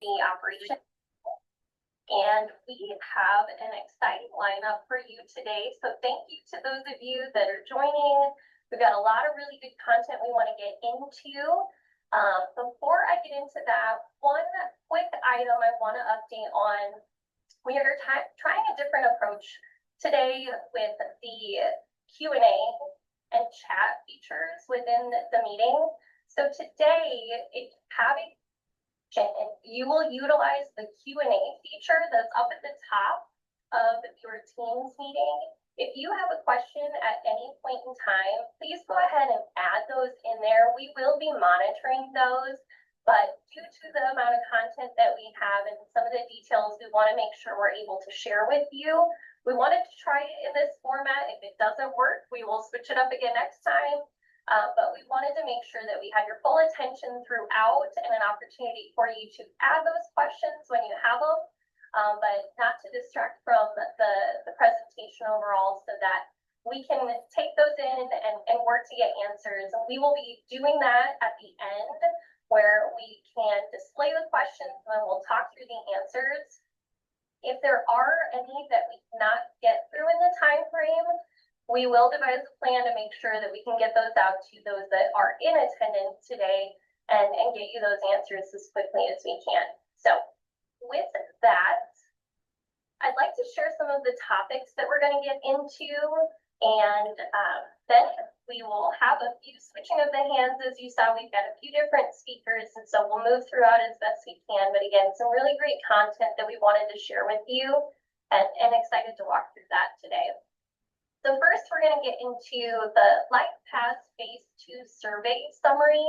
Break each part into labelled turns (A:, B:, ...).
A: the operation. And we have an exciting lineup for you today. So thank you to those of you that are joining. We've got a lot of really good content we want to get into. Before I get into that, one quick item I want to update on. We are trying a different approach today with the Q&A and chat features within the meeting. So today, if you have a question, you will utilize the Q&A feature that's up at the top of your Teams meeting. If you have a question at any point in time, please go ahead and add those in there. We will be monitoring those, but due to the amount of content that we have and some of the details we want to make sure we're able to share with you, we wanted to try it in this format. If it doesn't work, we will switch it up again next time. But we wanted to make sure that we had your full attention throughout and an opportunity for you to add those questions when you have them, but not to distract from the presentation overall, so that we can take those in and work to get answers. And we will be doing that at the end, where we can display the questions and then we'll talk through the answers. If there are any that we cannot get through in the time frame, we will devise a plan to make sure that we can get those out to those that are in attendance today and get you those answers as quickly as we can. So with that, I'd like to share some of the topics that we're going to get into, and then we will have a few switching of the hands. As you saw, we've got a few different speakers, and so we'll move throughout as best we can. But again, some really great content that we wanted to share with you, and excited to walk through that today. So first, we're going to get into the LifePath Phase 2 survey summary.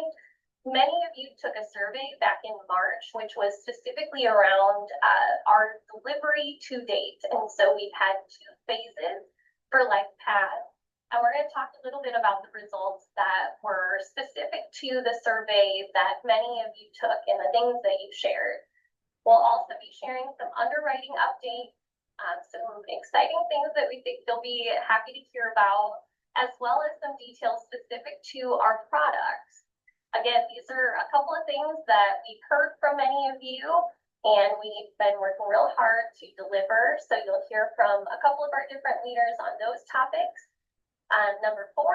A: Many of you took a survey back in March, which was specifically around our delivery to date. And so we've had 2 phases for LifePath. And we're going to talk a little bit about the results that were specific to the survey that many of you took and the things that you shared. We'll also be sharing some underwriting updates, some exciting things that we think you'll be happy to hear about, as well as some details specific to our products. Again, these are a couple of things that we've heard from many of you, and we've been working real hard to deliver. So you'll hear from a couple of our different leaders on those topics. Number 4,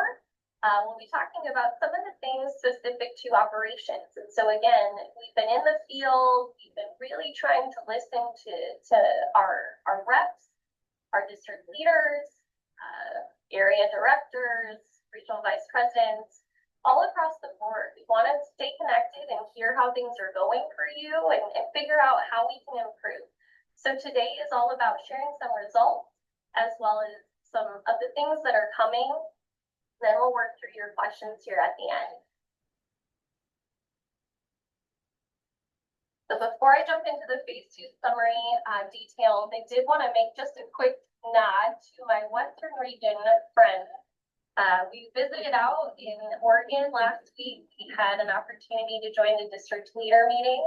A: we'll be talking about some of the things specific to operations. And so again, we've been in the field, we've been really trying to listen to our reps, our district leaders, area directors, regional vice presidents, all across the board. We want to stay connected and hear how things are going for you and figure out how we can improve. So today is all about sharing some results as well as some of the things that are coming. Then we'll work through your questions here at the end. So before I jump into the Phase 2 summary details, I did want to make just a quick nod to my Western region friends. We visited out in Oregon last week. We had an opportunity to join the district leader meeting.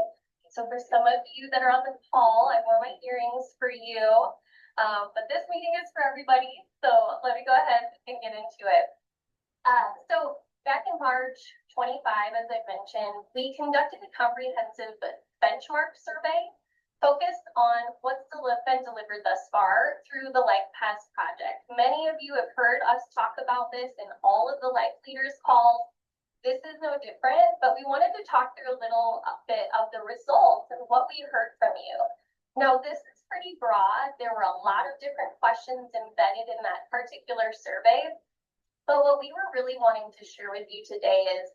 A: So for some of you that are on the call, I wore my earrings for you. But this meeting is for everybody. So let me go ahead and get into it. So back in March 25, as I mentioned, we conducted a comprehensive benchmark survey focused on what's been delivered thus far through the LifePath project. Many of you have heard us talk about this in all of the Life Leaders calls. This is no different, but we wanted to talk through a bit of the results and what we heard from you. Now, this is pretty broad. There were a lot of different questions embedded in that particular survey. But what we were really wanting to share with you today is,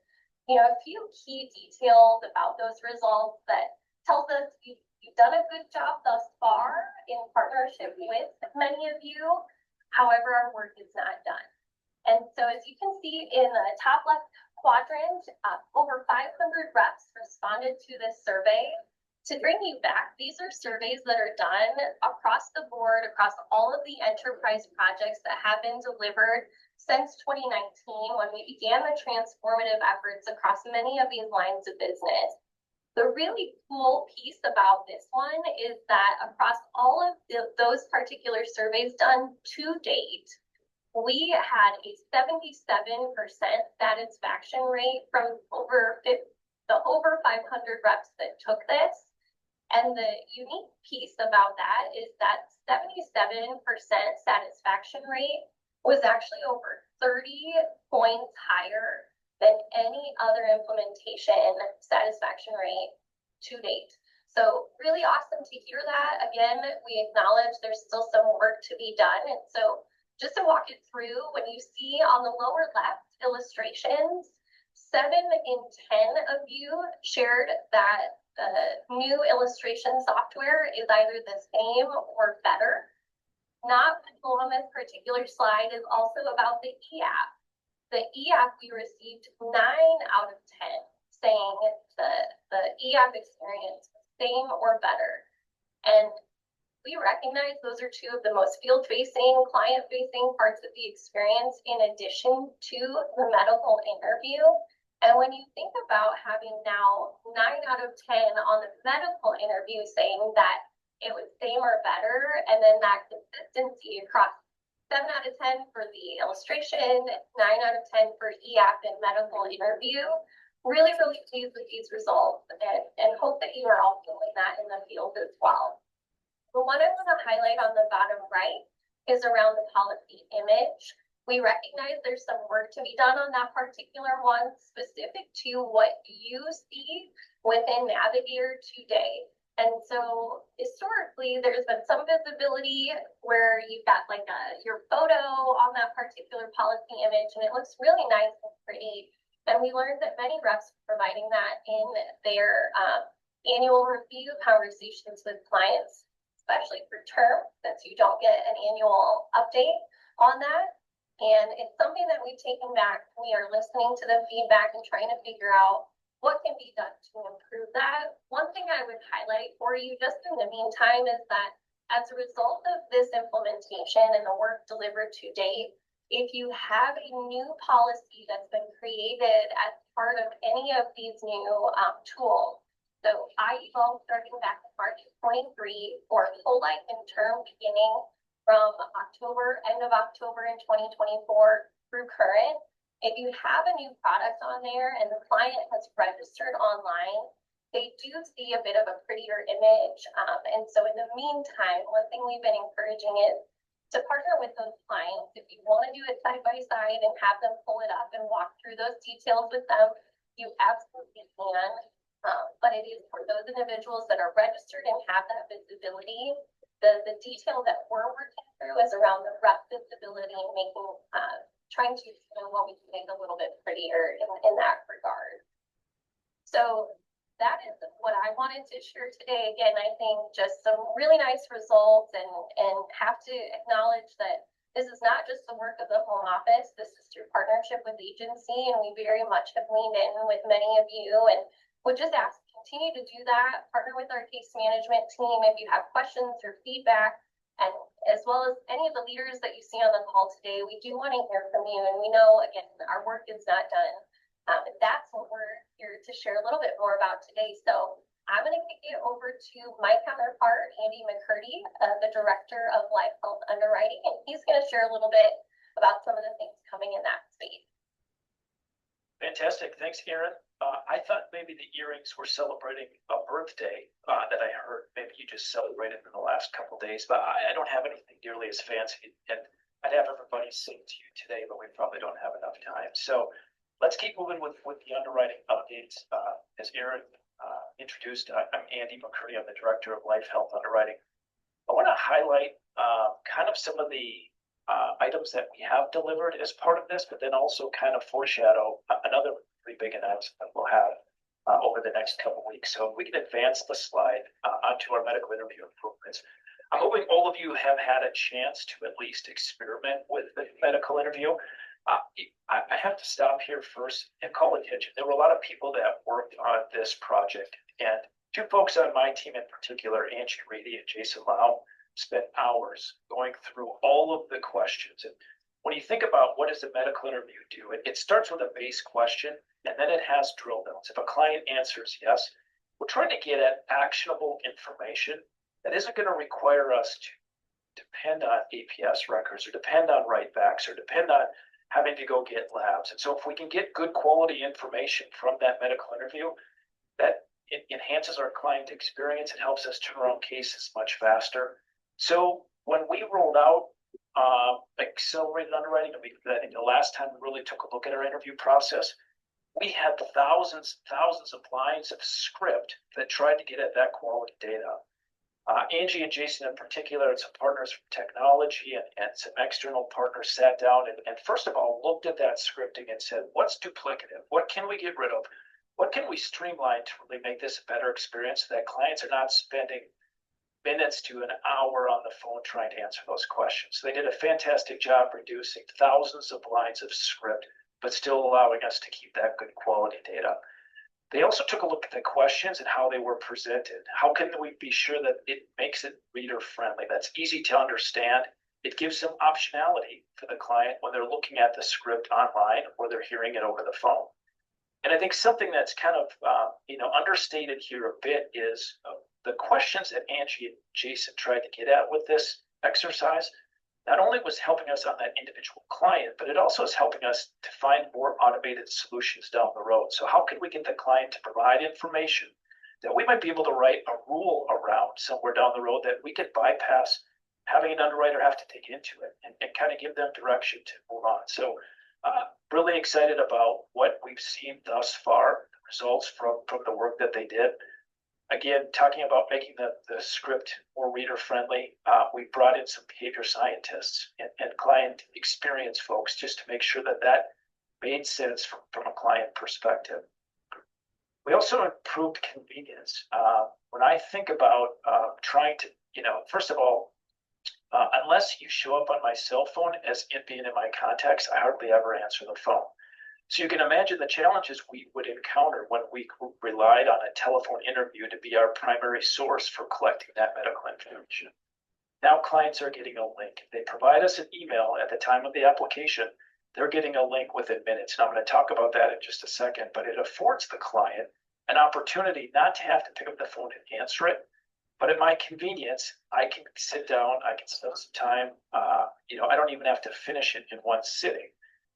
A: a few key details about those results that tells us you've done a good job thus far in partnership with many of you. However, our work is not done. And so as you can see in the top left quadrant, over 500 reps responded to this survey. To bring you back, these are surveys that are done across the board, across all of the enterprise projects that have been delivered since 2019, when we began the transformative efforts across many of these lines of business. The really cool piece about this one is that across all of those particular surveys done to date, we had a 77% satisfaction rate from over 500 reps that took this. And the unique piece about that is that 77% satisfaction rate was actually over 30 points higher than any other implementation satisfaction rate to date. So really awesome to hear that. Again, we acknowledge there's still some work to be done. And so just to walk it through, when you see on the lower left illustrations, 7 in 10 of you shared that the new illustration software is either the same or better. Not visible on this particular slide is also about the e-app. The e-app, we received 9 out of 10 saying the e-app experience was same or better. And we recognize those are 2 of the most field-facing, client-facing parts of the experience in addition to the medical interview. And when you think about having now 9 out of 10 on the medical interview saying that it was same or better, and then that consistency across 7 out of 10 for the illustration, 9 out of 10 for e-app and medical interview, really, really pleased with these results and hope that you are all feeling that in the field as well. The one I want to highlight on the bottom right is around the policy image. We recognize there's some work to be done on that particular one specific to what you see within Navigator today. And so historically, there's been some visibility where you've got like your photo on that particular policy image, and it looks really nice and pretty. And we learned that many reps are providing that in their annual review conversations with clients, especially for term, since you don't get an annual update on that. And it's something that we've taken back. We are listening to the feedback and trying to figure out what can be done to improve that. One thing I would highlight for you just in the meantime is that as a result of this implementation and the work delivered to date, if you have a new policy that's been created as part of any of these new tools, so I-Evolve starting back in March 23 or whole life and term beginning from end of October in 2024 through current, if you have a new product on there and the client has registered online, they do see a bit of a prettier image. And so in the meantime, one thing we've been encouraging is to partner with those clients. If you want to do it side by side and have them pull it up and walk through those details with them, you absolutely can. But it is for those individuals that are registered and have that visibility. The detail that we're working through is around the rep visibility and making, trying to what we can make a little bit prettier in that regard. So that is what I wanted to share today. Again, I think just some really nice results and have to acknowledge that this is not just the work of the home office. This is through partnership with agency, and we very much have leaned in with many of you and would just ask continue to do that. Partner with our case management team if you have questions or feedback, and as well as any of the leaders that you see on the call today. We do want to hear from you, and we know again our work is not done. That's what we're here to share a little bit more about today. So I'm going to kick it over to my counterpart, Andy McCurdy, the Director of LifePath Underwriting, and he's going to share a little bit about some of the things coming in that space.
B: Fantastic. Thanks, Erin. I thought maybe the earrings were celebrating a birthday that I heard. Maybe you just celebrated in the last couple of days, but I don't have anything nearly as fancy. And I'd have everybody sing to you today, but we probably don't have enough time. So let's keep moving with the underwriting updates. As Erin introduced, I'm Andy McCurdy. I'm the Director of Life Health Underwriting. I want to highlight kind of some of the items that we have delivered as part of this, but then also kind of foreshadow another pretty big announcement we'll have over the next couple of weeks. So if we can advance the slide onto our medical interview improvements. I'm hoping all of you have had a chance to at least experiment with the medical interview. I have to stop here first and call attention. There were a lot of people that worked on this project, and 2 folks on my team in particular, Angie Reedy and Jason Lau, spent hours going through all of the questions. And when you think about what does a medical interview do, it starts with a base question, and then it has drill downs. If a client answers yes, we're trying to get at actionable information that isn't going to require us to depend on APS records or depend on write-backs or depend on having to go get labs. And so if we can get good quality information from that medical interview, that it enhances our client experience. It helps us turn around cases much faster. So when we rolled out accelerated underwriting, I think the last time we really took a look at our interview process, we had thousands of lines of script that tried to get at that quality data. Angie and Jason in particular, and some partners from technology and some external partners sat down and first of all looked at that scripting and said, what's duplicative? What can we get rid of? What can we streamline to really make this a better experience so that clients are not spending minutes to an hour on the phone trying to answer those questions? So they did a fantastic job reducing thousands of lines of script, but still allowing us to keep that good quality data. They also took a look at the questions and how they were presented. How can we be sure that it makes it reader friendly? That's easy to understand. It gives them optionality for the client when they're looking at the script online or they're hearing it over the phone. And I think something that's kind of understated here a bit is the questions that Angie and Jason tried to get at with this exercise. Not only was helping us on that individual client, but it also is helping us to find more automated solutions down the road. So how can we get the client to provide information that we might be able to write a rule around somewhere down the road that we could bypass having an underwriter have to dig into it and kind of give them direction to move on. So really excited about what we've seen thus far, the results from the work that they did. Again, talking about making the script more reader friendly, we brought in some behavior scientists and client experience folks just to make sure that made sense from a client perspective. We also improved convenience. When I think about trying to, first of all, unless you show up on my cell phone as it being in my contacts, I hardly ever answer the phone. So you can imagine the challenges we would encounter when we relied on a telephone interview to be our primary source for collecting that medical information. Now clients are getting a link. If they provide us an email at the time of the application, they're getting a link within minutes. And I'm going to talk about that in just a second, but it affords the client an opportunity not to have to pick up the phone and answer it, but at my convenience, I can sit down, I can spend some time, I don't even have to finish it in one sitting.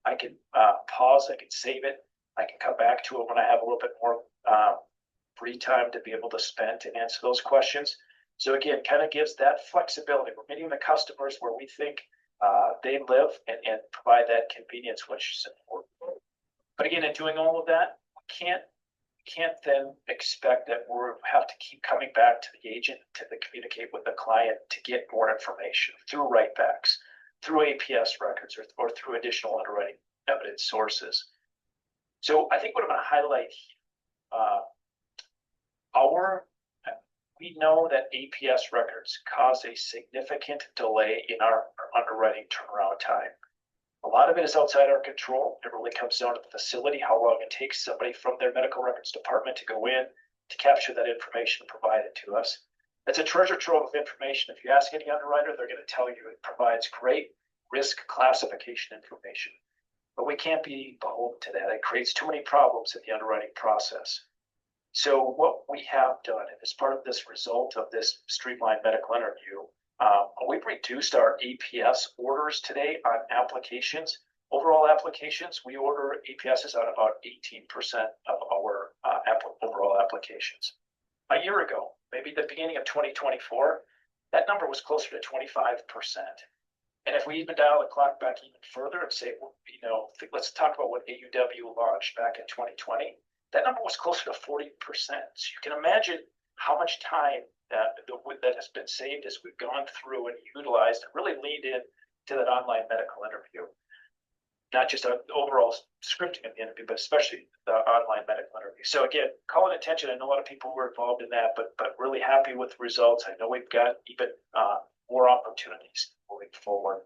B: I can pause, I can save it, I can come back to it when I have a little bit more free time to be able to spend to answer those questions. So again, kind of gives that flexibility. We're meeting the customers where we think they live and provide that convenience, which is important. But again, in doing all of that, we can't then expect that we have to keep coming back to the agent to communicate with the client to get more information through writebacks, through APS records, or through additional underwriting evidence sources. So I think what I'm going to highlight, we know that APS records cause a significant delay in our underwriting turnaround time. A lot of it is outside our control. It really comes down to the facility, how long it takes somebody from their medical records department to go in to capture that information provided to us. It's a treasure trove of information. If you ask any underwriter, they're going to tell you it provides great risk classification information. But we can't be beholden to that. It creates too many problems in the underwriting process. So what we have done, and as part of this result of this streamlined medical interview, we've reduced our APS orders today on applications. Overall applications, we order APSs on about 18% of our overall applications. A year ago, maybe the beginning of 2024, that number was closer to 25%. And if we even dial the clock back even further and say, let's talk about what AUW launched back in 2020, that number was closer to 40%. So you can imagine how much time that has been saved as we've gone through and utilized and really leaned in to that online medical interview. Not just overall scripting of the interview, but especially the online medical interview. So again, calling attention, I know a lot of people were involved in that, but really happy with the results. I know we've got even more opportunities moving forward.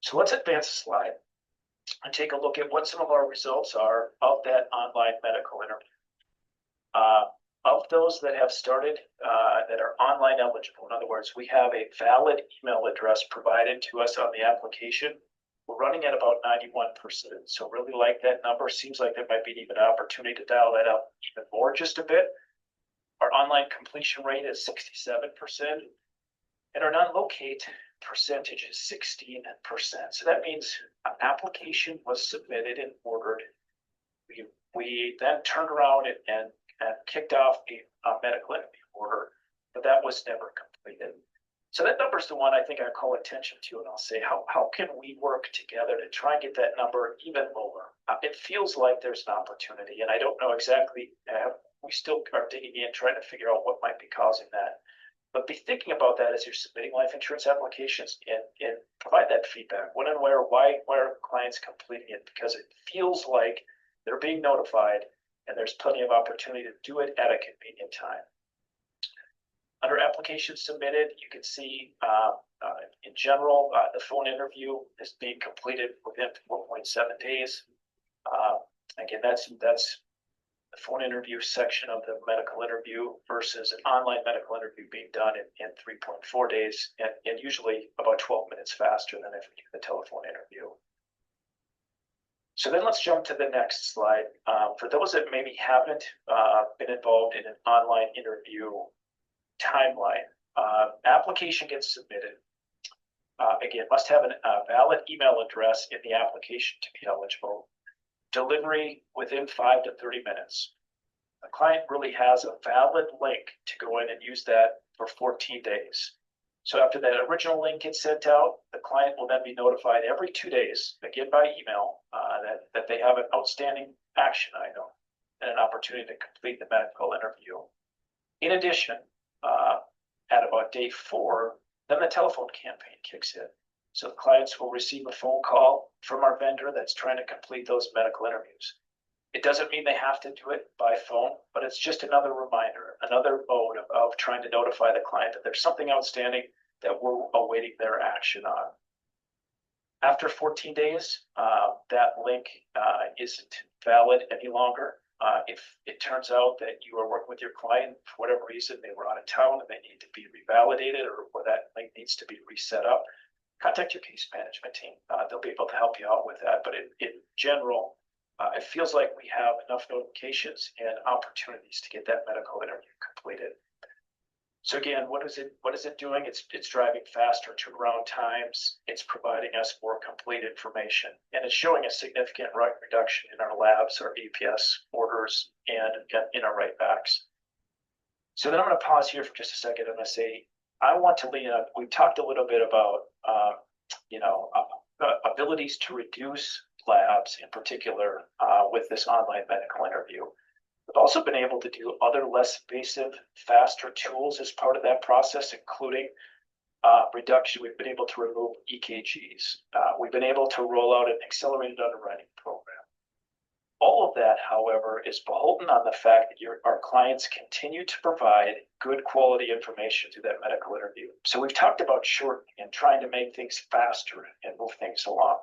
B: So let's advance the slide and take a look at what some of our results are of that online medical interview. Of those that have started that are online eligible, in other words, we have a valid email address provided to us on the application. We're running at about 91%. So really like that number. Seems like there might be even an opportunity to dial that up even more just a bit. Our online completion rate is 67%. And our non-locate percentage is 16%. So that means an application was submitted and ordered. We then turned around and and kicked off a medical interview order, but that was never completed. So that number is the one I think I call attention to, and I'll say, how can we work together to try and get that number even lower? It feels like there's an opportunity, and I don't know exactly. We still are digging in, trying to figure out what might be causing that. But be thinking about that as you're submitting life insurance applications, and provide that feedback. When and why are clients completing it? Because it feels like they're being notified, and there's plenty of opportunity to do it at a convenient time. Under applications submitted, you can see in general, the phone interview is being completed within 4.7 days. Again, that's the phone interview section of the medical interview versus an online medical interview being done in 3.4 days, and usually about 12 minutes faster than if we do the telephone interview. So then let's jump to the next slide. For those that maybe haven't been involved in an online interview timeline, application gets submitted. Again, must have a valid email address in the application to be eligible. Delivery within 5 to 30 minutes. The client really has a valid link to go in and use that for 14 days. So after that original link gets sent out, the client will then be notified every 2 days, again by email, that they have an outstanding action item and an opportunity to complete the medical interview. In addition, at about day 4, then the telephone campaign kicks in. So the clients will receive a phone call from our vendor that's trying to complete those medical interviews. It doesn't mean they have to do it by phone, but it's just another reminder, another mode of trying to notify the client that there's something outstanding that we're awaiting their action on. After 14 days, that link isn't valid any longer. If it turns out that you are working with your client for whatever reason, they were out of town and they need to be revalidated, or that link needs to be reset up, contact your case management team. They'll be able to help you out with that. But in general, it feels like we have enough notifications and opportunities to get that medical interview completed. So again, what is it doing? It's driving faster turnaround times. It's providing us more complete information, and it's showing a significant reduction in our labs, our EPS orders, and in our write-backs. So then I'm going to pause here for just a second and I say, I want to lean up. We've talked a little bit about abilities to reduce labs in particular with this online medical interview. We've also been able to do other less invasive, faster tools as part of that process, including reduction. We've been able to remove EKGs. We've been able to roll out an accelerated underwriting program. All of that, however, is beholden on the fact that our clients continue to provide good quality information through that medical interview. So we've talked about shortening and trying to make things faster and move things along.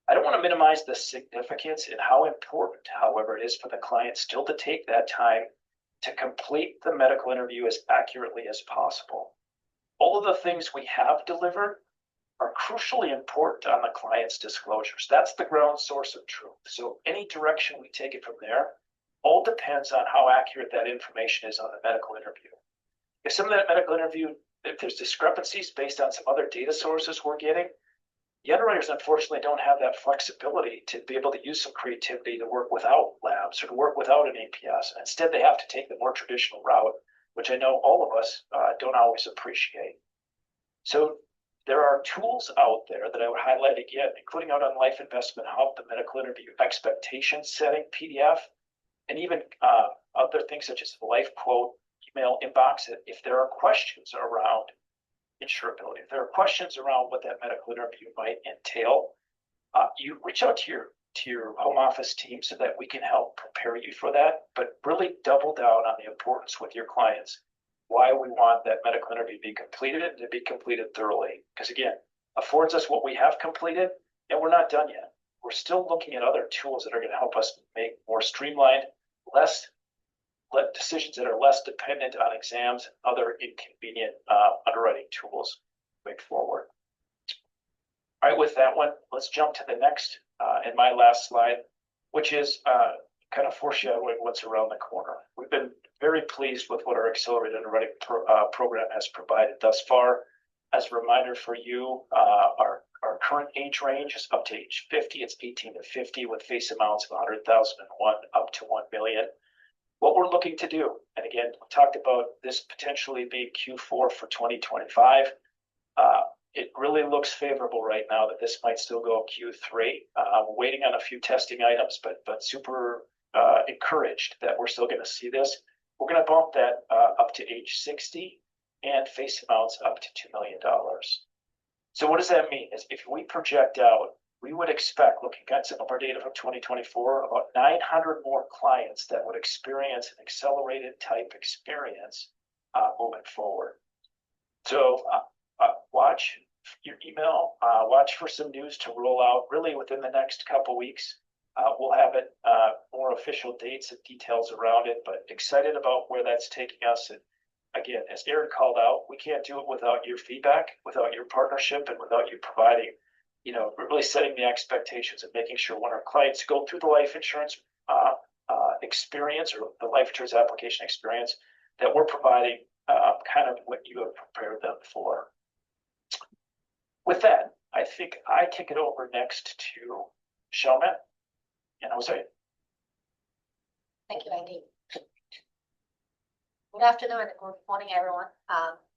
B: I don't want to minimize the significance and how important, however, it is for the client still to take that time to complete the medical interview as accurately as possible. All of the things we have delivered are crucially important on the client's disclosures. That's the ground source of truth. So any direction we take it from there all depends on how accurate that information is on the medical interview. If some of that medical interview, if there's discrepancies based on some other data sources we're getting, the underwriters unfortunately don't have that flexibility to be able to use some creativity to work without labs or to work without an APS. Instead, they have to take the more traditional route, which I know all of us don't always appreciate. So there are tools out there that I would highlight again, including out on Life Investment Hub, the medical interview expectation setting PDF, and even other things such as the Life Quote email inbox. If there are questions around insurability, if there are questions around what that medical interview might entail, you reach out to your home office team so that we can help prepare you for that, but really double down on the importance with your clients why we want that medical interview to be completed and to be completed thoroughly. Because again, affords us what we have completed, and we're not done yet. We're still looking at other tools that are going to help us make more streamlined, decisions that are less dependent on exams and other inconvenient underwriting tools going forward. All right, with that one, let's jump to the next and my last slide, which is kind of foreshadowing what's around the corner. We've been very pleased with what our accelerated underwriting program has provided thus far. As a reminder for you, our current age range is up to age 50. It's 18 to 50 with face amounts of 100,001 up to 1 million. what we're looking to do. And again, we talked about this potentially being Q4 for 2025. It really looks favorable right now that this might still go Q3. We're waiting on a few testing items, but super encouraged that we're still going to see this. We're going to bump that up to age 60 and face amounts up to $2 million. So what does that mean? Is if we project out, we would expect, looking at some of our data from 2024, about 900 more clients that would experience an accelerated type experience moving forward. So watch your email, watch for some news to roll out really within the next couple weeks. We'll have it more official dates and details around it, but excited about where that's taking us. And again, as Aaron called out, we can't do it without your feedback, without your partnership, and without you providing, really setting the expectations and making sure when our clients go through the life insurance experience or the life insurance application experience, that we're providing kind of what you have prepared them for. With that, I think I kick it over next to Shelman and Jose.
C: Thank you, Andy. Good afternoon and good morning, everyone.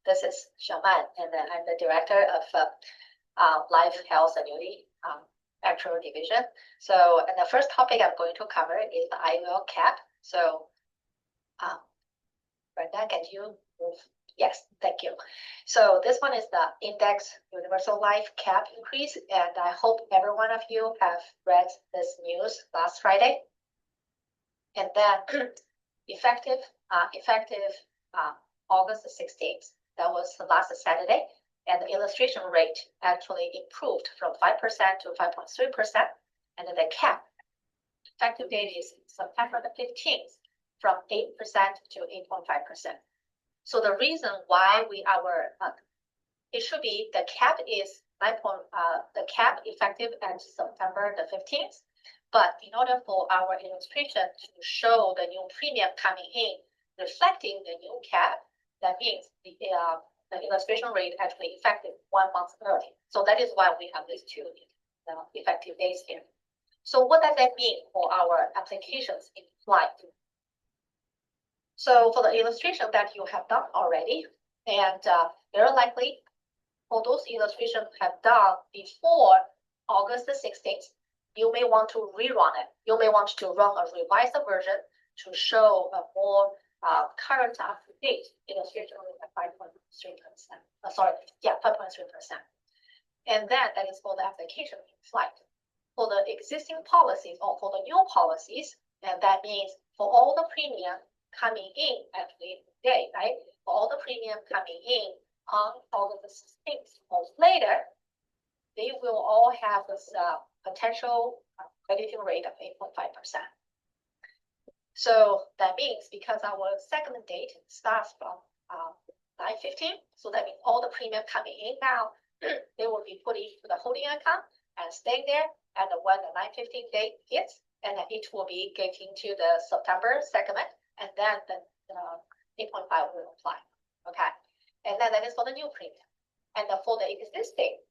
C: This is Shelman, and I'm the director of Life Health Annuity Actuarial Division. So, and the first topic I'm going to cover is the IUL cap. So, Brenda, can you move? Yes, thank you. So this one is the Index Universal Life cap increase, and I hope every one of you have read this news last Friday. And then effective August 16th, that was the last Saturday, and the illustration rate actually improved from 5% to 5.3%, and then the cap effective date is September the 15th, from 8% to 8.5%. So the reason why it should be the cap is the cap effective at September the 15th. But in order for our illustration to show the new premium coming in, reflecting the new cap, that means the illustration rate actually effective 1 month early. So that is why we have these two effective dates here. So what does that mean for our applications in flight? So for the illustration that you have done already, and very likely for those illustrations have done before August the 16th, you may want to rerun it. You may want to run a revised version to show a more current up-to-date illustration rate at 5.3%. 5.3%. And then that is for the application in flight. For the existing policies or for the new policies, and that means for all the premium coming in actually today, right? For all the premium coming in on August 16th or later, they will all have this potential crediting rate of 8.5%. So that means because our segment date starts from 9/15, so that means all the premium coming in now, they will be put into the holding account and stay there. And when the 9/15 date hits, and it will be getting to the September segment, and then the 8.5 will apply. Okay, and then that is for the new premium. And for the existing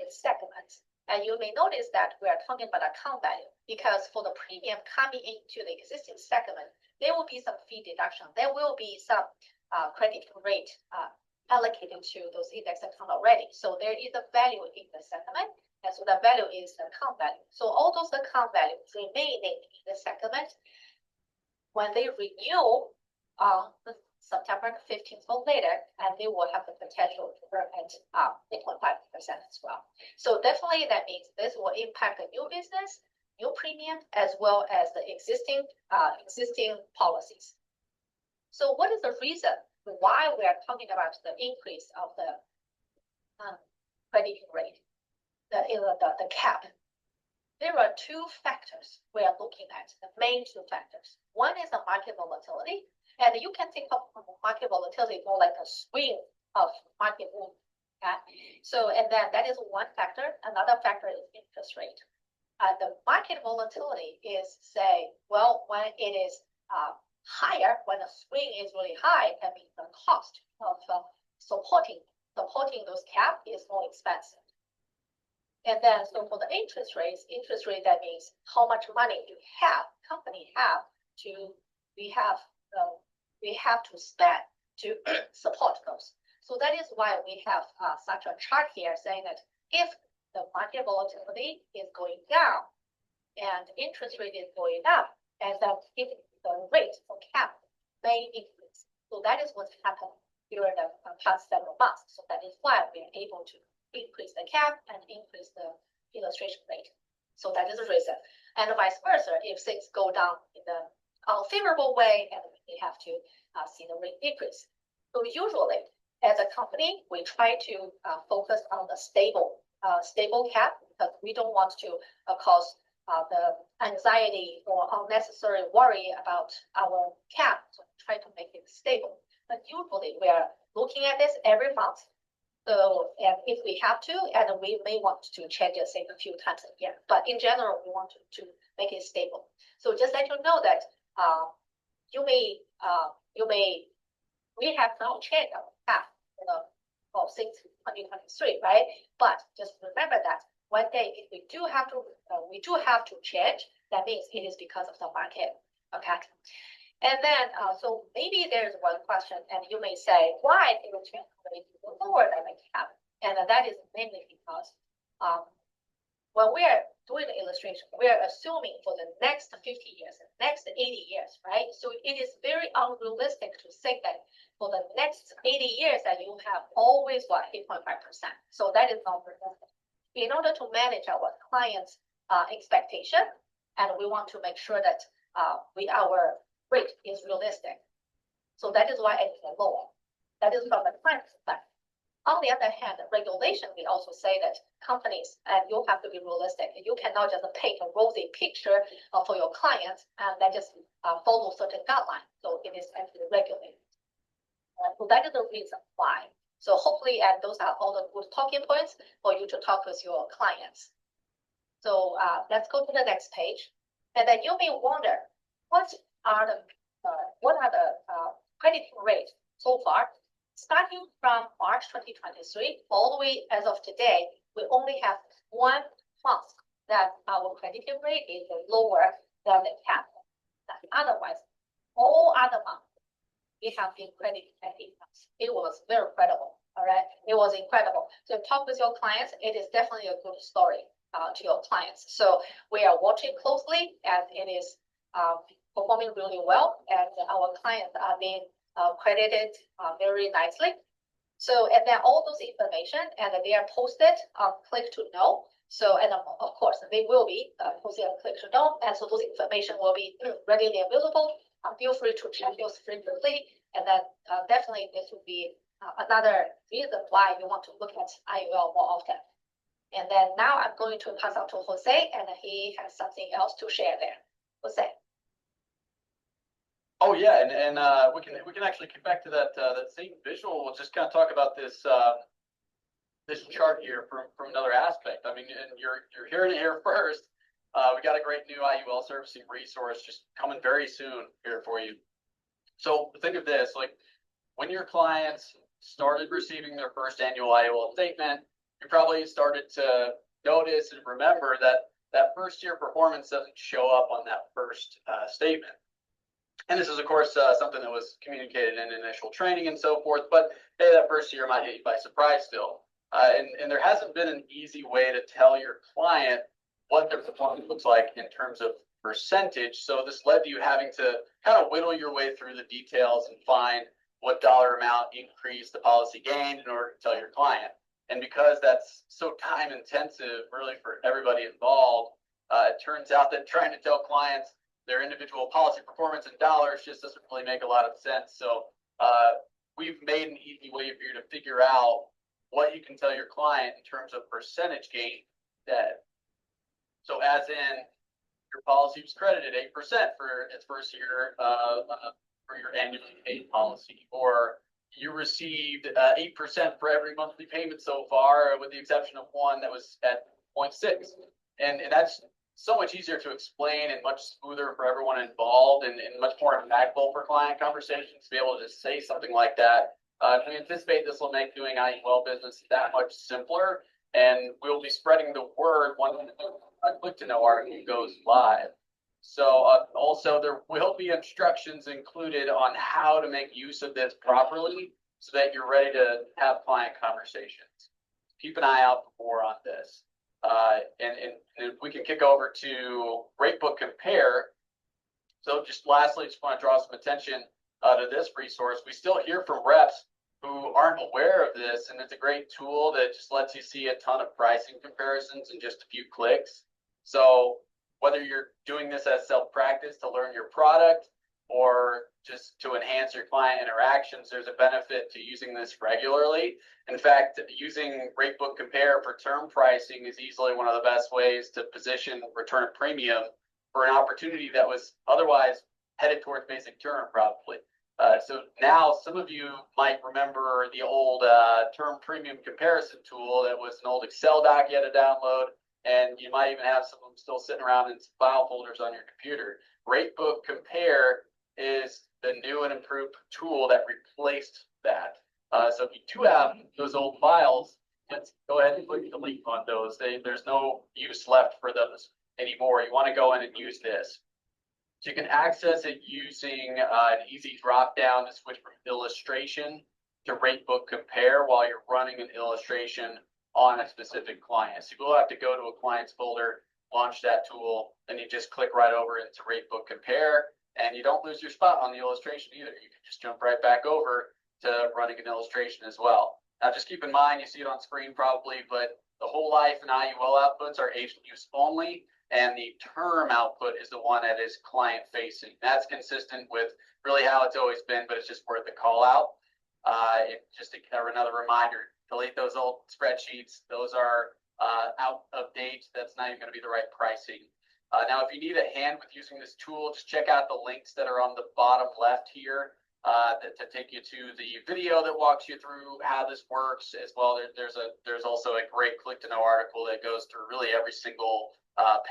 C: segments, and you may notice that we are talking about account value, because for the premium coming into the existing segment, there will be some fee deduction. There will be some credit rate allocated to those index accounts already. So there is a value in the segment, and so the value is the account value. So all those account values remaining in the segment, when they renew September 15th or later, and they will have the potential to earn at 8.5% as well. So definitely that means this will impact the new business, new premium, as well as the existing policies. So what is the reason why we are talking about the increase of the crediting rate, the cap? There are two factors we are looking at, the main two factors. One is the market volatility, and you can think of market volatility more like a swing of market movement. Okay? So, and then that is one factor. Another factor is interest rate. The market volatility is, say, well, when it is higher, when the swing is really high, that means the cost of supporting those cap is more expensive. And then, so for the interest rate, that means how much money company have to we have to spend to support those. So that is why we have such a chart here saying that if the market volatility is going down and interest rate is going up, and then if the rate for cap may increase. So that is what's happened during the past several months. So that is why we are able to increase the cap and increase the illustration rate. So that is the reason. And vice versa, if things go down in the unfavorable way, and we have to see the rate decrease. So usually, as a company, we try to focus on the stable cap, because we don't want to cause the anxiety or unnecessary worry about our cap. So we try to make it stable. But usually, we are looking at this every month. So, and if we have to, and we may want to change it, say, a few times a year. But in general, we want to make it stable. So just let you know that we have now changed our path, since 2023, right? But just remember that one day, if we do have to change, that means it is because of the market, okay? And then, so maybe there's one question, and you may say, why is the rate lower than the cap? And that is mainly because when we're doing the illustration, we're assuming for the next 50 years, the next 80 years, right? So it is very unrealistic to think that for the next 80 years that you have always 8.5%. So that is not realistic. In order to manage our clients' expectation, and we want to make sure that our rate is realistic. So that is why it is lower. That is from the client perspective. On the other hand, regulation, we also say that companies, and you have to be realistic. You cannot just paint a rosy picture for your clients and then just follow certain guidelines. So it is actually regulated. So that is the reason why. So hopefully, and those are all the good talking points for you to talk with your clients. So let's go to the next page. And then you may wonder, what are the crediting rates so far? Starting from March 2023, all the way as of today, we only have 1 month that our crediting rate is lower than the cap. Otherwise, all other months, we have been crediting at 8 months. It was very credible, all right? It was incredible. So talk with your clients. It is definitely a good story to your clients. So we are watching closely, and it is performing really well, and our clients are being credited very nicely. So, and then all those information, and they are posted on Click to Know. So, and of course, they will be posted on Click to Know, and so those information will be readily available. Feel free to check those frequently, and then definitely this will be another reason why you want to look at IUL more often. And then now I'm going to pass out to Jose, and he has something else to share there. Jose.
D: Oh yeah, and we can actually get back to that same visual. We'll just kind of talk about this this chart here from another aspect. I mean, and you're hearing it here first. We got a great new IUL servicing resource just coming very soon here for you. So think of this, like when your clients started receiving their first annual IUL statement, you probably started to notice and remember that first year performance doesn't show up on that first statement. And this is, of course, something that was communicated in initial training and so forth. But hey, that first year might hit you by surprise still. And there hasn't been an easy way to tell your client what their performance looks like in terms of percentage. So this led to you having to kind of whittle your way through the details and find what dollar amount increase the policy gained in order to tell your client. And because that's so time intensive, really, for everybody involved, it turns out that trying to tell clients their individual policy performance in dollars just doesn't really make a lot of sense. So we've made an easy way for you to figure out what you can tell your client in terms of percentage gain that. So as in, your policy was credited 8% for its first year for your annually paid policy, or you received 8% for every monthly payment so far, with the exception of one that was at 0.6. And that's so much easier to explain and much smoother for everyone involved, and much more impactful for client conversations to be able to just say something like that. We anticipate this will make doing IUL business that much simpler, and we'll be spreading the word once a Click to Know RFQ goes live. So also there will be instructions included on how to make use of this properly so that you're ready to have client conversations. Keep an eye out for more on this. And if we can kick over to Ratebook Compare. So just lastly, just want to draw some attention to this resource. We still hear from reps who aren't aware of this, and it's a great tool that just lets you see a ton of pricing comparisons in just a few clicks. So whether you're doing this as self-practice to learn your product or just to enhance your client interactions, there's a benefit to using this regularly. In fact, using Ratebook Compare for term pricing is easily one of the best ways to position return of premium for an opportunity that was otherwise headed towards basic term, probably. So now some of you might remember the old term premium comparison tool that was an old Excel doc you had to download, and you might even have some of them still sitting around in file folders on your computer. Ratebook Compare is the new and improved tool that replaced that. So if you do have those old files, let's go ahead and click delete on those. There's no use left for those anymore. You want to go in and use this. So you can access it using an easy drop down to switch from illustration to Ratebook Compare while you're running an illustration on a specific client. So you will have to go to a client's folder, launch that tool, and you just click right over into Ratebook Compare, and you don't lose your spot on the illustration either. You can just jump right back over to running an illustration as well. Now just keep in mind, you see it on screen probably, but the whole life and IUL outputs are agent use only, and the term output is the one that is client facing. That's consistent with really how it's always been, but it's just worth the call out. Just another reminder, delete those old spreadsheets. Those are out of date. That's not even going to be the right pricing. Now, if you need a hand with using this tool, just check out the links that are on the bottom left here to take you to the video that walks you through how this works as well. There's also a great click to know article that goes through really every single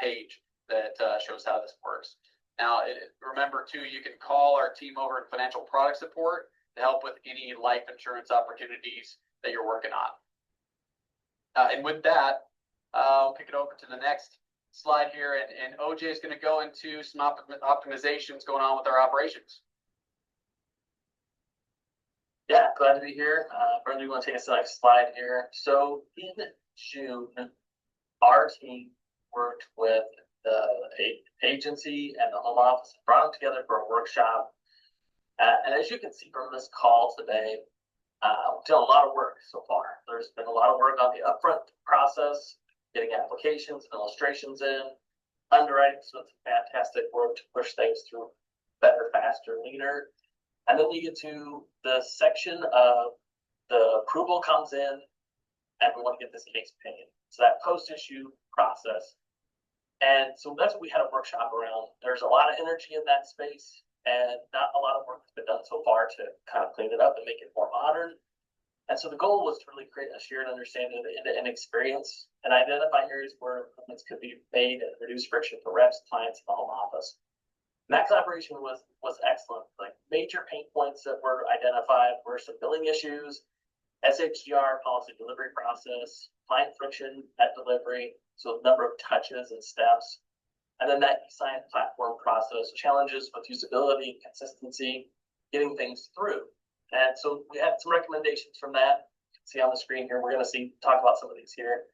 D: page that shows how this works. Now, remember too, you can call our team over in financial product support to help with any life insurance opportunities that you're working on. And with that, I'll kick it over to the next slide here, and OJ is going to go into some optimizations going on with our operations.
E: Yeah, glad to be here. Brenda, you want to take us to the next slide here? So in June, our team worked with the agency and the home office, brought them together for a workshop. And as you can see from this call today, we've done a lot of work so far. There's been a lot of work on the upfront process, getting applications and illustrations in, underwriting, so it's fantastic work to push things through better, faster, leaner. And then you get to the section of the approval comes in, and we want to get this case opinion. So that post-issue process. And so that's what we had a workshop around. There's a lot of energy in that space, and not a lot of work has been done so far to kind of clean it up and make it more modern. And so the goal was to really create a shared understanding of the end-to-end experience and identify areas where improvements could be made and reduce friction for reps, clients, and the home office. And that collaboration was excellent. Like major pain points that were identified were some billing issues, SHGR policy delivery process, client friction at delivery, so a number of touches and steps, and then that e-sign platform process, challenges with usability, consistency, getting things through. And so we had some recommendations from that. You can see on the screen here. We're going to talk about some of these here.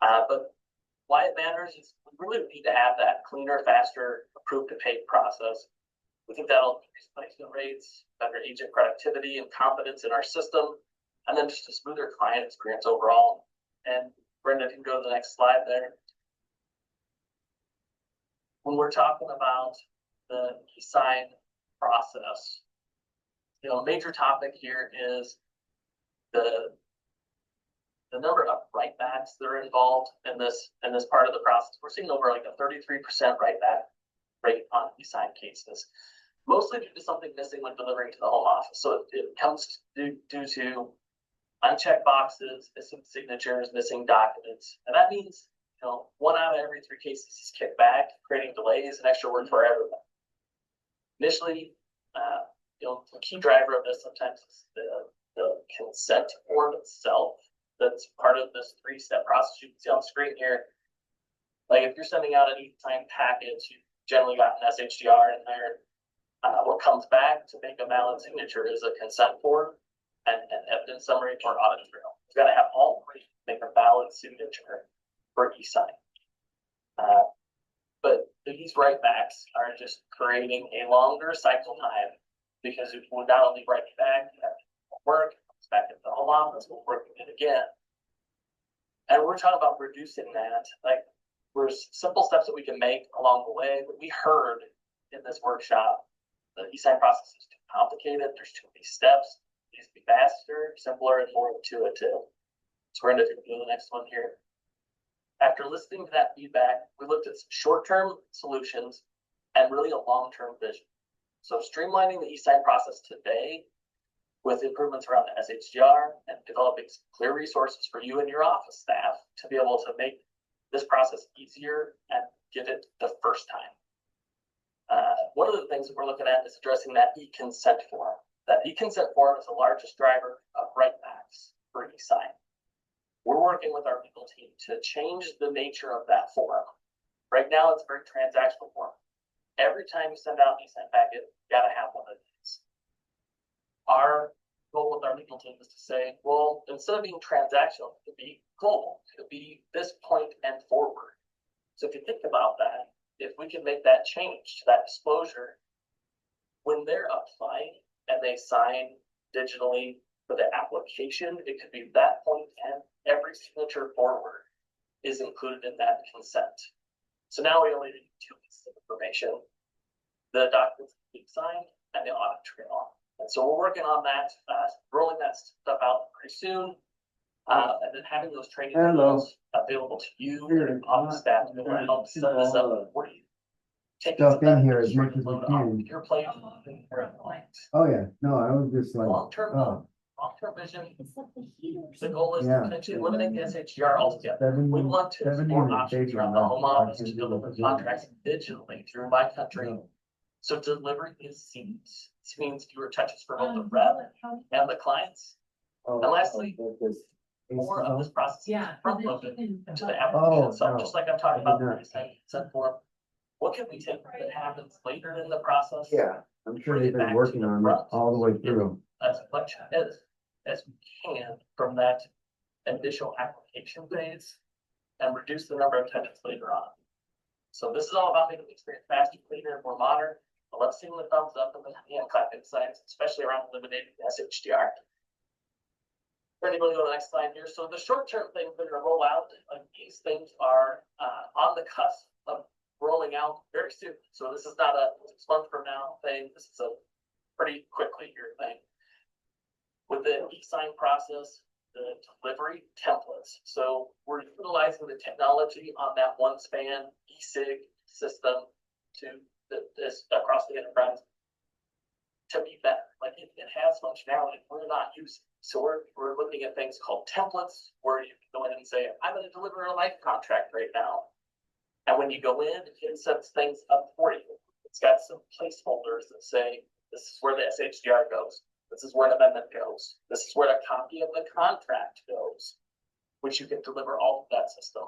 E: But why it matters is we really need to have that cleaner, faster, approved to pay process. We think that'll increase placement rates, better agent productivity and confidence in our system, and then just a smoother client experience overall. And Brenda can go to the next slide there. When we're talking about the e-sign process, a major topic here is the number of write-backs that are involved in this part of the process. We're seeing over like a 33% write-back rate on e-sign cases, mostly due to something missing when delivering to the home office. So it comes due to unchecked boxes, missing signatures, missing documents, and that means 1 out of every 3 cases is kicked back, creating delays and extra work for everyone. Initially, the key driver of this sometimes is the consent form itself. That's part of this 3-step process you can see on the screen here. Like if you're sending out an e-sign package, generally got an SHDR in there. What comes back to make a valid signature is a consent form and an evidence summary for audit trail. You've got to have all three to make a valid signature for e-sign. But these write-backs are just creating a longer cycle time because it will not only write it back, you have to work, it's back at the home office, we'll work it again. And we're talking about reducing that. Like, there's simple steps that we can make along the way, but we heard in this workshop the e-sign process is too complicated, there's too many steps, it needs to be faster, simpler, and more intuitive. So we're going to do the next one here. After listening to that feedback, we looked at some short-term solutions and really a long-term vision. So streamlining the e-sign process today with improvements around the SHDR and developing some clear resources for you and your office staff to be able to make this process easier and get it the first time. One of the things that we're looking at is addressing that e-consent form. That e-consent form is the largest driver of write-backs for e-sign. We're working with our legal team to change the nature of that form. Right now, it's a very transactional form. Every time you send out an e-sign packet, you gotta have one of these. Our goal with our legal team is to say, well, instead of being transactional, it could be global. It could be this point and forward. So if you think about that, if we can make that change to that disclosure, when they're applying and they sign digitally for the application, it could be that point and every signature forward is included in that consent. So now we only need two pieces of information: the documents being signed and the audit trail. And so we're working on that, rolling that stuff out pretty soon, and then having those training videos available to you and office staff to be able to help set this up for you. Take
F: Stuff in here as much as we can.
E: Your plate.
F: Oh, yeah, no, I was just like,
E: Long-term,
F: oh,
E: long-term vision. The goal is
F: Yeah.
E: to potentially eliminate the SHDR altogether.
F: 70
E: We want to
F: 70
E: explore
F: is
E: options
F: big
E: around the
F: enough.
E: home office to deliver contracts digitally through my country. So delivery is seamless. This means fewer touches for both the rep and the clients.
F: oh,
E: And lastly,
F: this-
E: more of this process is
G: Yeah.
E: front-loaded to the
F: Oh,
E: application itself,
F: no.
E: just like I'm talking about
F: I did
E: the
F: not.
E: consent form. What can we take that happens later in the process?
F: Yeah, I'm sure they've been working on it all the way through.
E: As much as we can from that initial application phase and reduce the number of touches later on. So this is all about making the experience faster, cleaner, and more modern. I love seeing the thumbs up and the hand clapping signs, especially around eliminating the SHDR. Ready to go to the next slide here. So the short-term things that are going to roll out, these things are on the cusp of rolling out very soon. So this is not a 6 month from now thing. This is a pretty quickly here thing. With the e-sign process, the delivery templates. So we're utilizing the technology on that OneSpan e-sig system to this across the enterprise to be better. Like it has functionality we're not using. So we're looking at things called templates where you can go in and say, I'm going to deliver a life contract right now. And when you go in, it sets things up for you. It's got some placeholders that say, this is where the SHDR goes. This is where an amendment goes. This is where a copy of the contract goes, which you can deliver all of that system.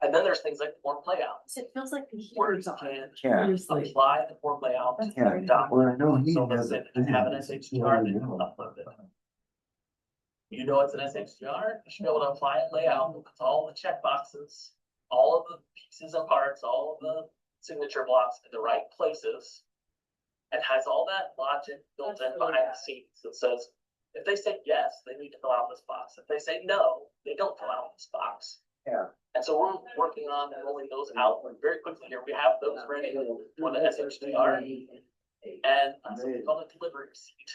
E: And then there's things like form layouts.
G: It feels like the
E: Where you
G: heaters on.
E: can
G: Seriously.
E: apply the form layout to
F: Yeah,
E: the document.
F: well, I know he
E: So let's
F: has
E: say
F: it.
E: that you have an SHDR, then you can upload it. You know it's an SHDR, you should be able to apply it layout with all the checkboxes, all of the pieces and parts, all of the signature blocks in the right places. And has all that logic built in behind the scenes that says, if they say yes, they need to fill out this box. If they say no, they don't fill out this box.
F: Yeah.
E: And so we're working on rolling those out very quickly here. We have those ready for the SHDR and something called a delivery receipt,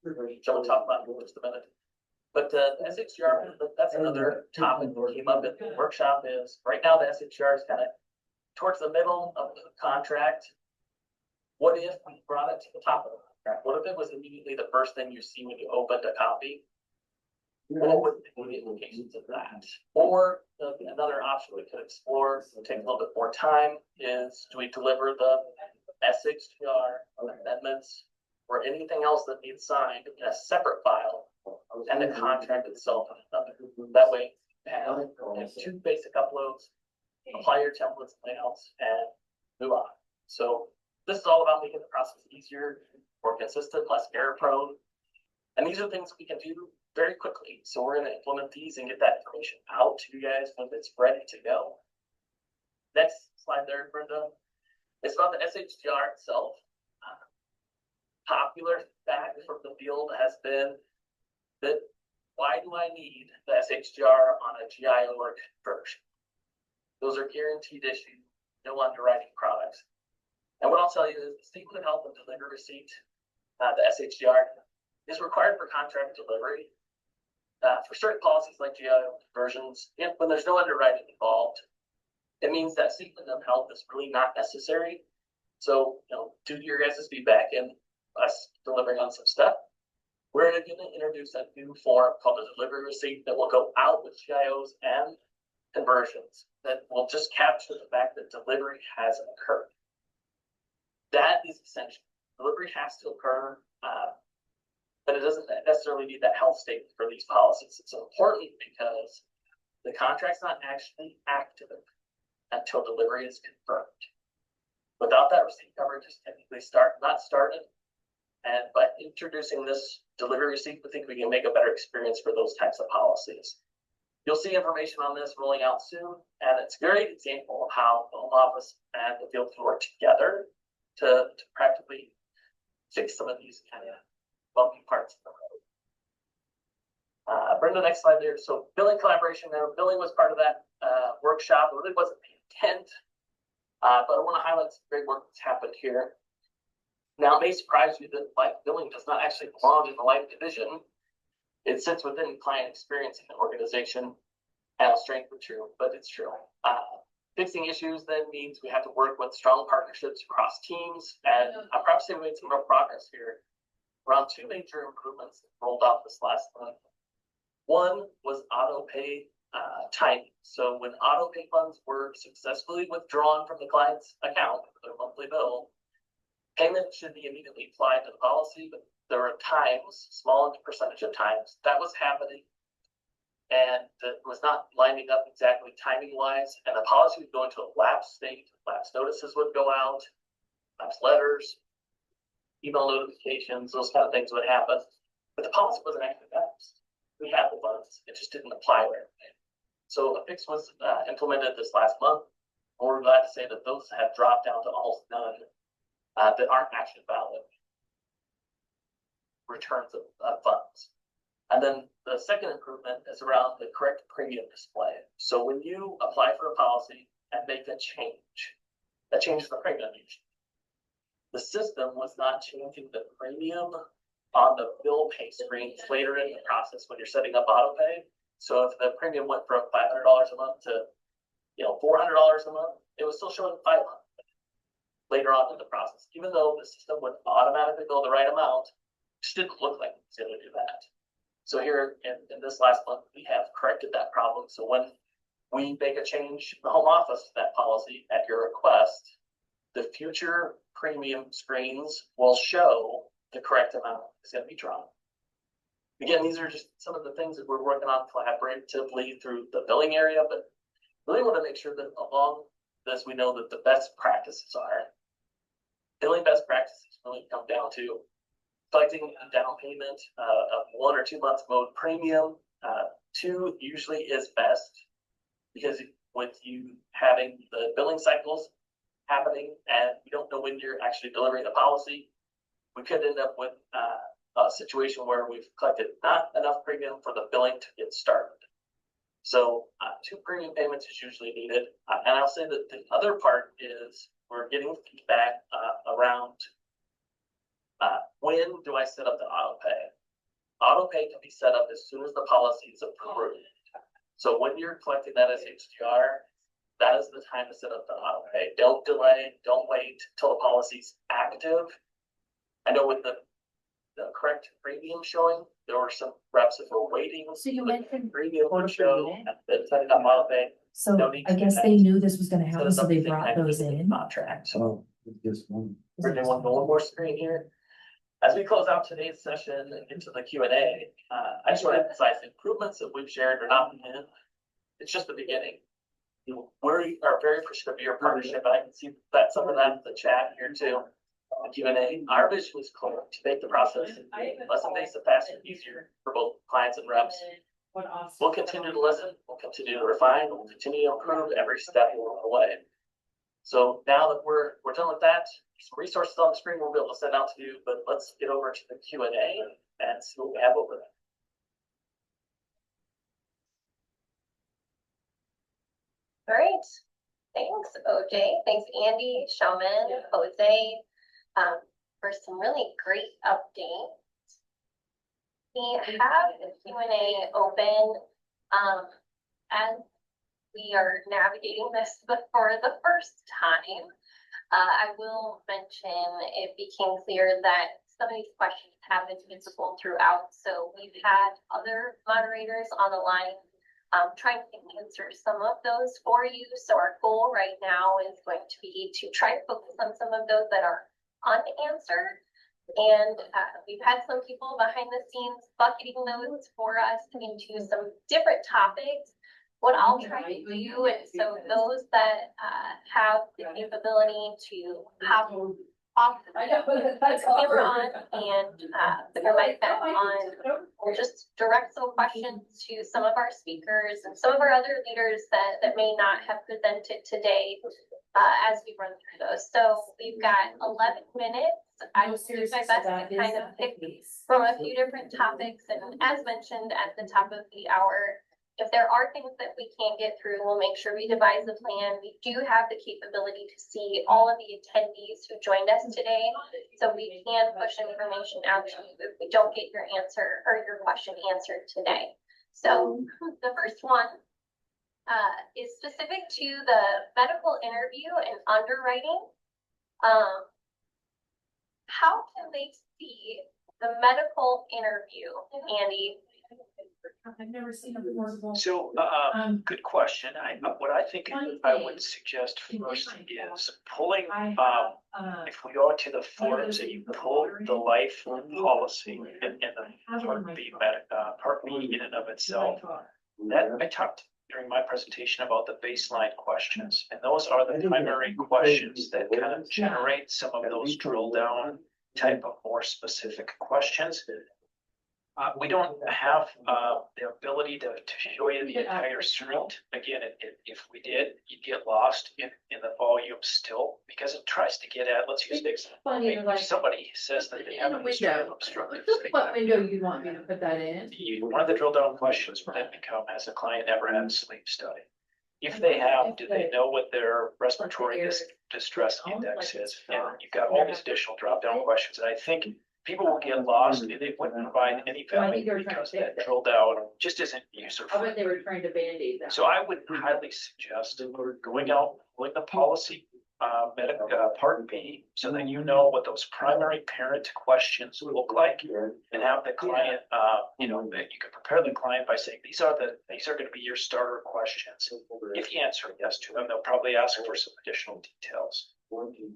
E: which I'm gonna talk about in just a minute. But the SHDR, that's another topic that came up at the workshop is right now the SHDR is kind of towards the middle of the contract. What if we brought it to the top of the contract? What if it was immediately the first thing you see when you opened a copy? What would be the implications of that? Or another option we could explore, take a little bit more time, is do we deliver the SHDR amendments or anything else that needs signed in a separate file and the contract itself in another? That way, you have two basic uploads, apply your templates and layouts, and move on. So this is all about making the process easier, more consistent, less error prone. And these are things we can do very quickly. So we're going to implement these and get that information out to you guys when it's ready to go. Next slide there, Brenda. It's about the SHGR itself. Popular fact from the field has been that why do I need the SHGR on a GIO or conversion? Those are guaranteed issue, no underwriting products. And what I'll tell you is the statement of health and delivery receipt, the SHGR, is required for contract delivery. For certain policies like GIO conversions, when there's no underwriting involved, it means that statement of health is really not necessary. So, due to your guys' feedback and us delivering on some stuff, we're going to introduce a new form called a delivery receipt that will go out with GIOs and conversions that will just capture the fact that delivery has occurred. That is essential. Delivery has to occur, but it doesn't necessarily need that health statement for these policies. It's important because the contract's not actually active until delivery is confirmed. Without that, receipt coverage is technically not started. And by introducing this delivery receipt, we think we can make a better experience for those types of policies. You'll see information on this rolling out soon, and it's a great example of how the home office and the field can work together to practically fix some of these kind of bumpy parts of the road. Brenda, next slide there. So billing collaboration there. Billing was part of that workshop. It really wasn't the intent, but I want to highlight some great work that's happened here. Now, it may surprise you that life billing does not actually belong in the life division. It sits within client experience in the organization, and it's strange but true, but it's true. Fixing issues then means we have to work with strong partnerships across teams, and I'm proud to say we made some real progress here. Around two major improvements rolled out this last month. One was auto pay timing. So when auto pay funds were successfully withdrawn from the client's account for their monthly bill, payment should be immediately applied to the policy, but there were times, small percentage of times, that was happening. And it was not lining up exactly timing wise. And the policy would go into a lapse state. Lapse notices would go out, lapse letters, email notifications, those kind of things would happen. But the policy wasn't actually lapsed. We had the funds, it just didn't apply right away. So a fix was implemented this last month. And we're glad to say that those have dropped down to almost none that aren't actually valid returns of funds. And then the second improvement is around the correct premium display. So when you apply for a policy and make a change, that changes the premium usually. The system was not changing the premium on the bill pay screens later in the process when you're setting up auto pay. So if the premium went from $500 a month to $400 a month, it was still showing $500 later on in the process, even though the system would automatically bill the right amount. It just didn't look like it was going to do that. So here in this last month, we have corrected that problem. So when we make a change in the home office to that policy at your request, the future premium screens will show the correct amount is going to be drawn. Again, these are just some of the things that we're working on collaboratively through the billing area, but really want to make sure that along this, we know that the best practices are. Billing best practices really come down to collecting a down payment of 1 or 2 months mode premium. 2 usually is best because with you having the billing cycles happening and you don't know when you're actually delivering the policy, we could end up with a situation where we've collected not enough premium for the billing to get started. So 2 premium payments is usually needed. And I'll say that the other part is we're getting feedback around when do I set up the auto pay? Auto pay can be set up as soon as the policy is approved. So when you're collecting that SHGR, that is the time to set up the auto pay. Don't delay, don't wait till the policy's active. I know with the correct premium showing, there were some reps that were waiting.
G: So you mentioned
E: premium
G: order
E: to show
G: per unit.
E: and then setting up auto pay.
G: So
E: No need
G: I
E: to
G: guess
E: do
G: they
E: that.
G: knew this was gonna
E: Set
G: happen,
E: us
G: so
E: up
G: they
E: the same
G: brought
E: time
G: those
E: as the
G: in.
E: contract. So
F: Oh, it's just one.
E: we're doing one more screen here. As we close out today's session and into the Q&A, I just want to emphasize the improvements that we've shared are not the end. It's just the beginning. we are very appreciative of your partnership. I can see that some of that in the chat here too. The Q&A. Our vision is clear to make the process less invasive, faster, and easier for both clients and reps. We'll continue to listen, we'll continue to refine, we'll continue to improve every step along the way. So now that we're done with that, some resources on the screen we'll be able to send out to you, but let's get over to the Q&A and see what we have over there.
A: All right. Thanks, OJ. Thanks, Andy, Shaman, Jose, for some really great updates. We have the Q&A open as we are navigating this for the first time. I will mention it became clear that some of these questions have been visible throughout. So we've had other moderators on the line trying to answer some of those for you. So our goal right now is going to be to try to focus on some of those that are unanswered. And we've had some people behind the scenes bucketing those for us into some different topics. What I'll try to do is, so those that have the capability to have off the camera on and put your mic back on, or just direct some questions to some of our speakers and some of our other leaders that may not have presented today as we run through those. So we've got 11 minutes. I will do my best to kind of pick from a few different topics. And as mentioned at the top of the hour, if there are things that we can't get through, we'll make sure we devise a plan. We do have the capability to see all of the attendees who joined us today, so we can push information out to you if we don't get your answer or your question answered today. So the first one is specific to the medical interview and underwriting. How can they see the medical interview, Andy?
G: I've never seen a portable.
B: So, good question. What I think I would suggest first is pulling, if we go to the forums and you pull the life policy and the Part B in and of itself, that I talked during my presentation about the baseline questions. And those are the primary questions that kind of generate some of those drill down type of more specific questions. We don't have the ability to show you the entire suite. Again, if we did, you'd get lost in the volume still, because it tries to get at, let's use an example. If somebody says that they have a history of obstructive sleep
G: What window you want me to put that in?
B: one of the drill down questions would then become, has the client ever had a sleep study? If they have, do they know what their respiratory distress index is? And you've got all these additional drop down questions. And I think people will get lost and they wouldn't provide any value because that drill down just isn't user
G: I bet
B: friendly.
G: they were trying to band-aid that.
B: So I would highly suggest going out, pulling the policy, Part B, so that you know what those primary parent questions look like, and have the client, that you can prepare the client by saying, these are going to be your starter questions. If you answer yes to them, they'll probably ask for some additional details.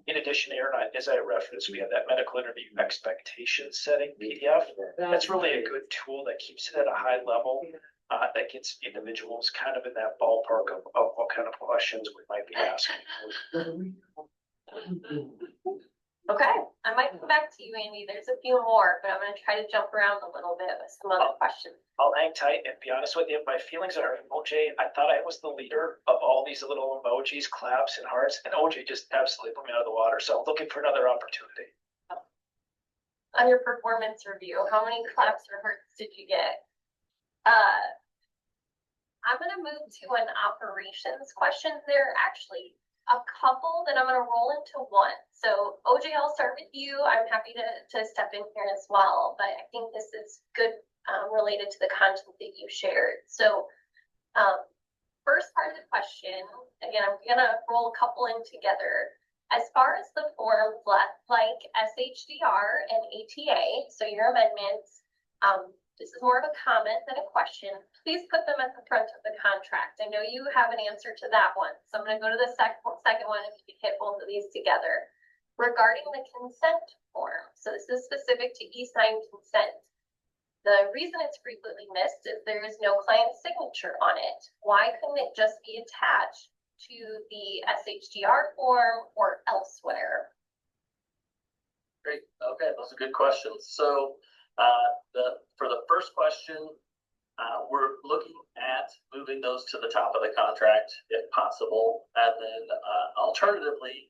B: In addition, Aaron, as I referenced, we have that medical interview expectation setting PDF. That's really a good tool that keeps it at a high level, that gets individuals kind of in that ballpark of what kind of questions we might be asking.
A: Okay, I might come back to you, Andy. There's a few more, but I'm going to try to jump around a little bit with some other questions.
B: I'll hang tight and be honest with you. My feelings are, OJ, I thought I was the leader of all these little emojis, claps, and hearts, and OJ just absolutely put me out of the water. So I'm looking for another opportunity.
A: On your performance review, how many claps or hearts did you get? I'm going to move to an operations question. There are actually a couple that I'm going to roll into one. So OJ, I'll start with you. I'm happy to step in here as well, but I think this is good related to the content that you shared. So first part of the question, again, I'm going to roll a couple in together. As far as the forms like SHDR and ATA, so your amendments, this is more of a comment than a question. Please put them at the front of the contract. I know you have an answer to that one. So I'm going to go to the second one if you hit both of these together. Regarding the consent form, so this is specific to e-sign consent. The reason it's frequently missed is there is no client signature on it. Why couldn't it just be attached to the SHGR form or elsewhere?
E: Great. Okay, those are good questions. So for the first question, we're looking at moving those to the top of the contract if possible, and then alternatively,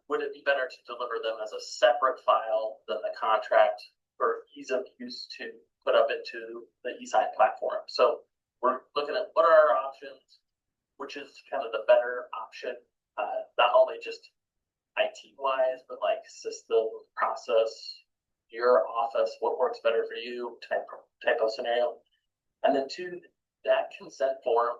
E: would it be better to deliver them as a separate file than the contract for ease of use to put up into the eSign platform? So we're looking at what are our options, which is kind of the better option, not only just IT wise, but like system, process, your office, what works better for you type of scenario. And then two, that consent form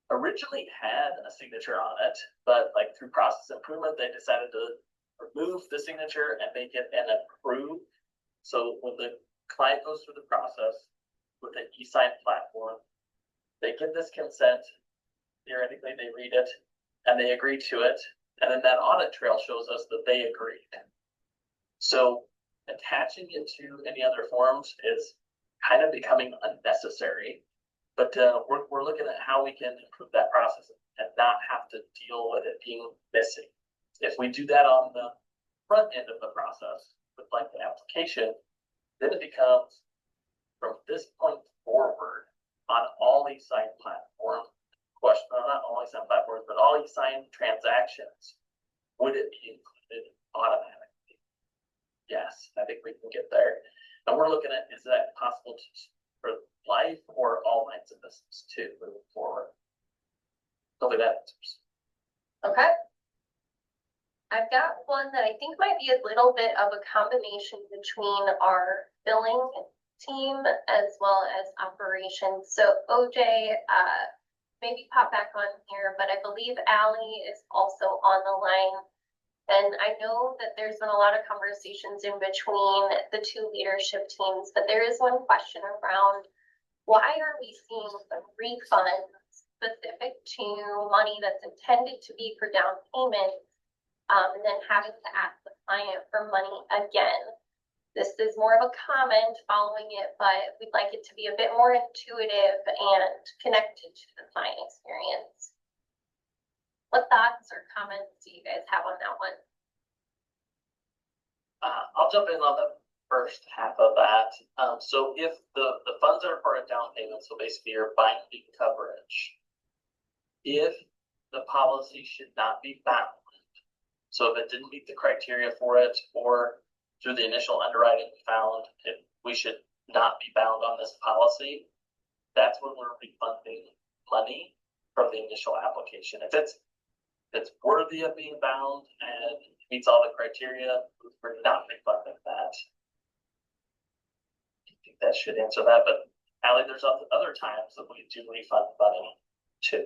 E: originally had a signature on it, but like through process improvement, they decided to remove the signature and make it an approve. So when the client goes through the process with the eSign platform, they get this consent, theoretically they read it and they agree to it. And then that audit trail shows us that they agreed. So attaching it to any other forms is kind of becoming unnecessary. But we're looking at how we can improve that process and not have to deal with it being missing. If we do that on the front end of the process with like the application, then it becomes from this point forward on all eSign platform question, not all eSign platforms, but all eSign transactions, would it be included automatically? Yes, I think we can get there. And we're looking at, is that possible for life or all lines of business too, moving forward? Hopefully that answers.
A: Okay. I've got one that I think might be a little bit of a combination between our billing team as well as operations. So OJ, maybe pop back on here, but I believe Allie is also on the line. And I know that there's been a lot of conversations in between the two leadership teams, but there is one question around why are we seeing some refunds specific to money that's intended to be for down payment, and then having to ask the client for money again? This is more of a comment following it, but we'd like it to be a bit more intuitive and connected to the client experience. What thoughts or comments do you guys have on that one?
E: I'll jump in on the first half of that. So if the funds are for a down payment, so basically you're binding coverage, if the policy should not be bound, so if it didn't meet the criteria for it, or through the initial underwriting we found we should not be bound on this policy, that's when we're refunding money from the initial application. If it's worthy of being bound and meets all the criteria, we're not refunding that. I think that should answer that, but Allie, there's other times that we do refund money too.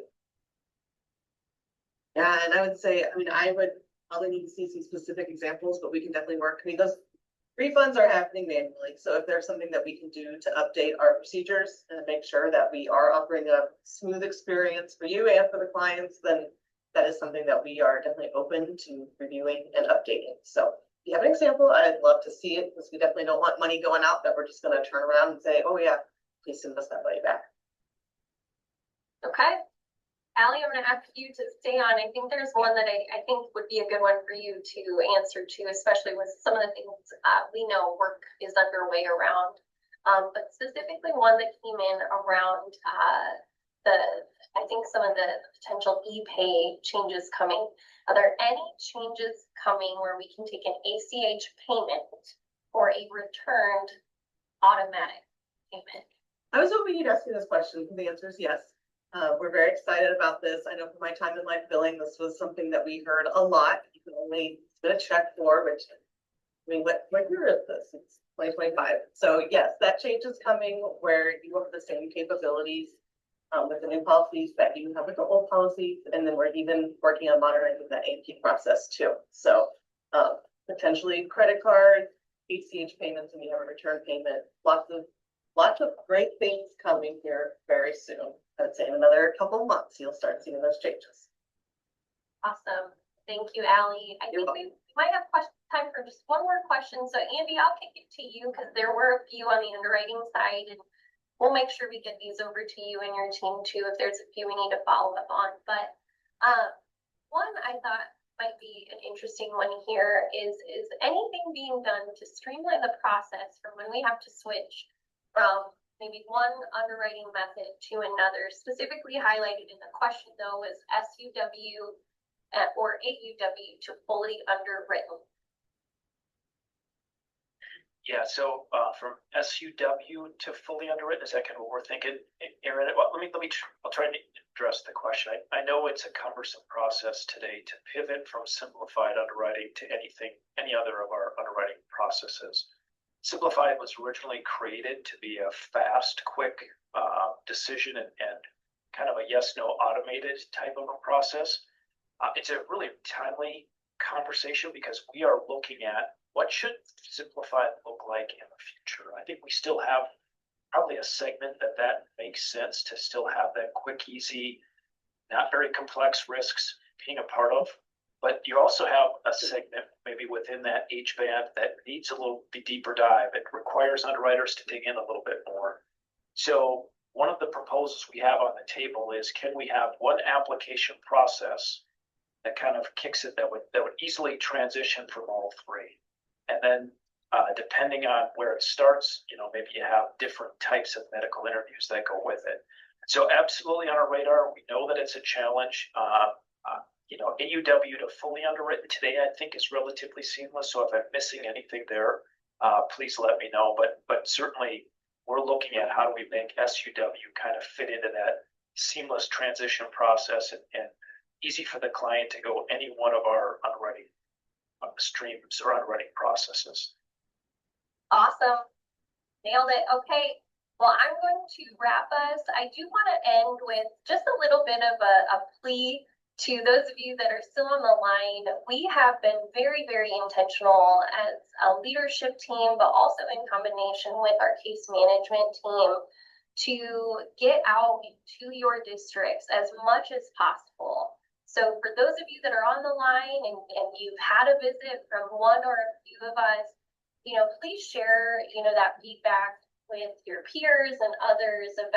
H: Yeah, and I would say, I mean, I would probably need to see some specific examples, but we can definitely work. I mean, those refunds are happening manually. So if there's something that we can do to update our procedures and make sure that we are offering a smooth experience for you and for the clients, then that is something that we are definitely open to reviewing and updating. So if you have an example, I'd love to see it, because we definitely don't want money going out that we're just going to turn around and say, oh yeah, please send us that money back.
A: Okay. Allie, I'm going to ask you to stay on. I think there's one that I think would be a good one for you to answer to, especially with some of the things we know work is underway around. But specifically one that came in around I think some of the potential e-pay changes coming. Are there any changes coming where we can take an ACH payment or a returned automatic payment?
H: I was hoping you'd ask me this question. The answer is yes. We're very excited about this. I know from my time in life billing, this was something that we heard a lot. You can only get a check for, which, I mean, what year is this? It's 2025. So yes, that change is coming where you have the same capabilities with the new policies that you have with the old policies. And then we're even working on modernizing that AP process too. So potentially credit cards, ACH payments, and you have a return payment. Lots of great things coming here very soon. I'd say in another couple of months, you'll start seeing those changes.
A: Awesome. Thank you, Allie. I think we might have time for just one more question. So Andy, I'll kick it to you because there were a few on the underwriting side, and we'll make sure we get these over to you and your team too if there's a few we need to follow up on. But One I thought might be an interesting one here is anything being done to streamline the process from when we have to switch from maybe one underwriting method to another? Specifically highlighted in the question though was SUW or AUW to fully underwritten.
B: Yeah, so from SUW to fully underwritten, is that kind of what we're thinking? Aaron, well, I'll try to address the question. I know it's a cumbersome process today to pivot from simplified underwriting to any other of our underwriting processes. Simplified was originally created to be a fast, quick decision and kind of a yes/no automated type of a process. It's a really timely conversation because we are looking at what should simplified look like in the future. I think we still have probably a segment that makes sense to still have that quick, easy, not very complex risks being a part of. But you also have a segment maybe within that age band that needs a little deeper dive. It requires underwriters to dig in a little bit more. So one of the proposals we have on the table is, can we have one application process that kind of kicks it that would easily transition from all three? And then depending on where it starts, maybe you have different types of medical interviews that go with it. So absolutely on our radar. We know that it's a challenge. AUW to fully underwritten today, I think, is relatively seamless. So if I'm missing anything there, please let me know. But certainly we're looking at how do we make SUW kind of fit into that seamless transition process and easy for the client to go any one of our underwriting streams or underwriting processes.
A: Awesome. Nailed it. Okay. Well, I'm going to wrap us. I do want to end with just a little bit of a plea to those of you that are still on the line. We have been very, very intentional as a leadership team, but also in combination with our case management team to get out to your districts as much as possible. So for those of you that are on the line and you've had a visit from one or a few of us, please share, that feedback with your peers and others about